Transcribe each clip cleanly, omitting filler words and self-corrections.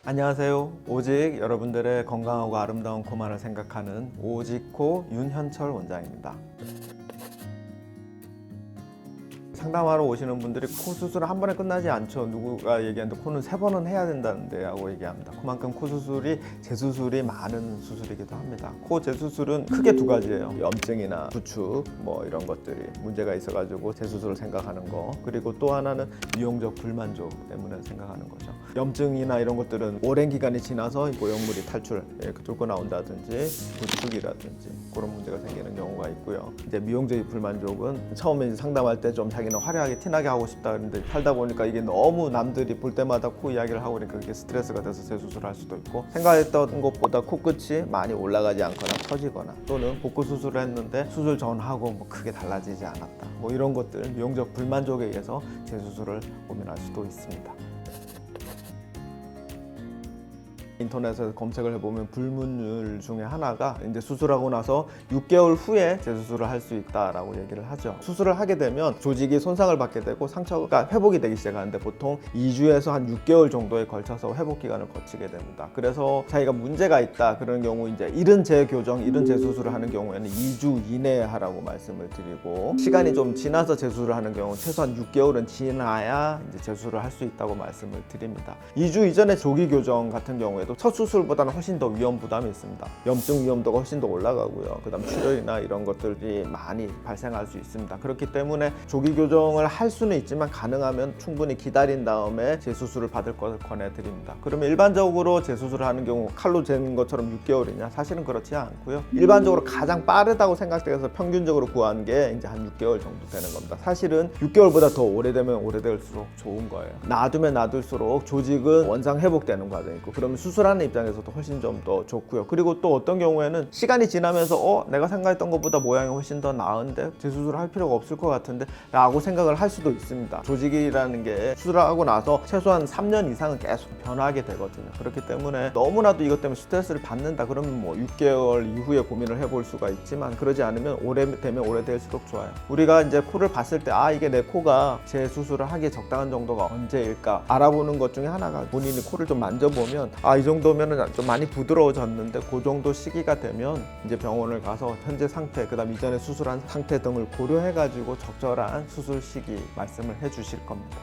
안녕하세요. 오직 여러분들의 건강하고 아름다운 코만을 생각하는 오직코 윤현철 원장입니다. 상담하러 오시는 분들이 코 수술은 한 번에 끝나지 않죠. 누구가 얘기하는데 코는 3번은 해야 된다는데 하고 얘기합니다. 그만큼 코 수술이 재수술이 많은 수술이기도 합니다. 코 재수술은 크게 2가지예요. 염증이나 부축 이런 것들이 문제가 있어가지고 재수술을 생각하는 거, 그리고 또 하나는 미용적 불만족 때문에 생각하는 거죠. 염증이나 이런 것들은 오랜 기간이 지나서 모형물이 뚫고 나온다든지 부축이라든지 그런 문제가 생기는 경우가 있고요. 이제 미용적 불만족은 처음에 상담할 때 좀 자기는 화려하게 티나게 하고 싶다 그랬는데 살다 보니까 이게 너무 남들이 볼 때마다 코 이야기를 하고 그러니까 그게 스트레스가 돼서 재수술을 할 수도 있고, 생각했던 것보다 코끝이 많이 올라가지 않거나 처지거나, 또는 복구 수술을 했는데 수술 전하고 크게 달라지지 않았다, 이런 것들, 미용적 불만족에 의해서 재수술을 고민할 수도 있습니다. 인터넷에서 검색을 해보면 불문율 중에 하나가 이제 수술하고 나서 6개월 후에 재수술을 할 수 있다라고 얘기를 하죠. 수술을 하게 되면 조직이 손상을 받게 되고 상처가 회복이 되기 시작하는데 보통 2주에서 한 6개월 정도에 걸쳐서 회복 기간을 거치게 됩니다. 그래서 자기가 문제가 있다 그런 경우 이제 이른 재교정, 이른 재수술을 하는 경우에는 2주 이내에 하라고 말씀을 드리고, 시간이 좀 지나서 재수술을 하는 경우 최소한 6개월은 지나야 이제 재수술을 할 수 있다고 말씀을 드립니다. 2주 이전에 조기 교정 같은 경우에 첫 수술보다는 훨씬 더 위험 부담이 있습니다. 염증 위험도가 훨씬 더 올라가고요. 그 다음 출혈이나 이런 것들이 많이 발생할 수 있습니다. 그렇기 때문에 조기 교정을 할 수는 있지만 가능하면 충분히 기다린 다음에 재수술을 받을 것을 권해드립니다. 그러면 일반적으로 재수술을 하는 경우 칼로 재는 것처럼 6개월이냐? 사실은 그렇지 않고요. 일반적으로 가장 빠르다고 생각돼서 평균적으로 구한 게 이제 한 6개월 정도 되는 겁니다. 사실은 6개월보다 더 오래되면 오래될수록 좋은 거예요. 놔두면 놔둘수록 조직은 원상 회복되는 과정이 있고, 그러면 수술하는 입장에서도 훨씬 좀 더 좋고요. 그리고 또 어떤 경우에는 시간이 지나면서 내가 생각했던 것보다 모양이 훨씬 더 나은데 재수술을 할 필요가 없을 것 같은데 라고 생각을 할 수도 있습니다. 조직이라는 게 수술하고 나서 최소한 3년 이상은 계속 변하게 되거든요. 그렇기 때문에 너무나도 이것 때문에 스트레스를 받는다 그러면 6개월 이후에 고민을 해볼 수가 있지만, 그러지 않으면 오래되면 오래될수록 좋아요. 우리가 이제 코를 봤을 때 이게 내 코가 재수술을 하기에 적당한 정도가 언제일까 알아보는 것 중에 하나가, 본인이 코를 좀 만져보면 이 정도면 좀 많이 부드러워졌는데 그 정도 시기가 되면 이제 병원을 가서 현재 상태, 그 다음 이전에 수술한 상태 등을 고려해 가지고 적절한 수술 시기 말씀을 해 주실 겁니다.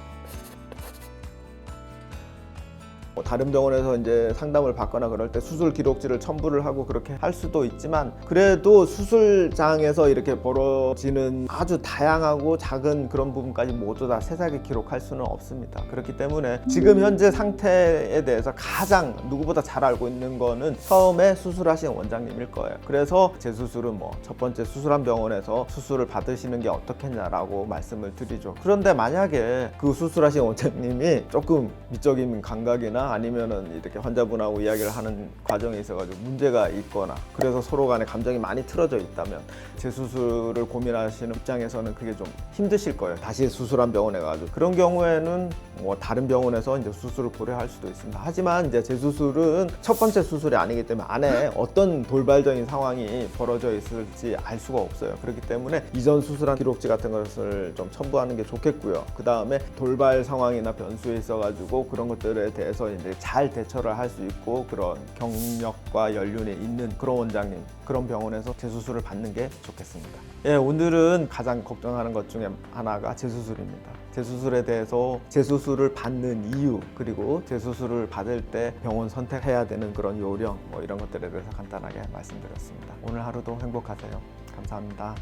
다른 병원에서 이제 상담을 받거나 그럴 때 수술 기록지를 첨부를 하고 그렇게 할 수도 있지만, 그래도 수술장에서 이렇게 벌어지는 아주 다양하고 작은 그런 부분까지 모두 다 세세하게 기록할 수는 없습니다. 그렇기 때문에 지금 현재 상태에 대해서 가장 누구보다 잘 알고 있는 거는 처음에 수술하신 원장님일 거예요. 그래서 재수술은 첫 번째 수술한 병원에서 수술을 받으시는 게 어떻겠냐라고 말씀을 드리죠. 그런데 만약에 그 수술하신 원장님이 조금 미적인 감각이나 아니면은 이렇게 환자분하고 이야기를 하는 과정에 있어가지고 문제가 있거나, 그래서 서로 간에 감정이 많이 틀어져 있다면 재수술을 고민하시는 입장에서는 그게 좀 힘드실 거예요. 다시 수술한 병원에 가지고. 그런 경우에는 다른 병원에서 이제 수술을 고려할 수도 있습니다. 하지만 이제 재수술은 첫 번째 수술이 아니기 때문에 안에 어떤 돌발적인 상황이 벌어져 있을지 알 수가 없어요. 그렇기 때문에 이전 수술한 기록지 같은 것을 좀 첨부하는 게 좋겠고요. 그 다음에 돌발 상황이나 변수에 있어가지고 그런 것들에 대해서 이제 잘 대처를 할 수 있고 그런 경력과 연륜이 있는 그런 원장님, 그런 병원에서 재수술을 받는 게 좋겠습니다. 오늘은 가장 걱정하는 것 중에 하나가 재수술입니다. 재수술에 대해서 재수술을 받는 이유, 그리고 재수술을 받을 때 병원 선택해야 되는 그런 요령, 이런 것들에 대해서 간단하게 말씀드렸습니다. 오늘 하루도 행복하세요. 감사합니다.